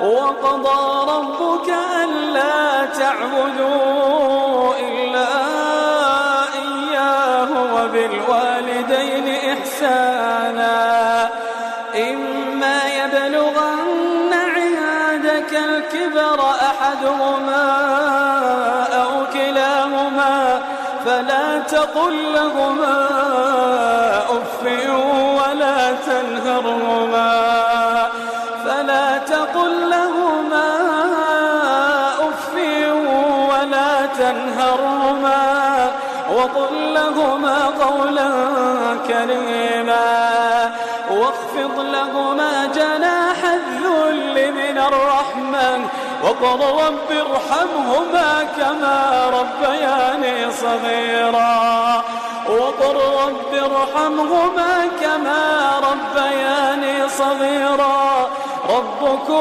وقضى ربك ألا تعبدوا إلا إياه وبالوالدين إحسانا إما يبلغن عندك الكبر أحدهما أو كلاهما فلا تقل لهما أف ولا تنهرهما وقل لهما قولا كريما واخفض لهما جناح الذل من الرحمة وقل رب ارحمهما كما ربياني صغيرا وقل رب ارحمهما كما ربياني صغيرا ربكم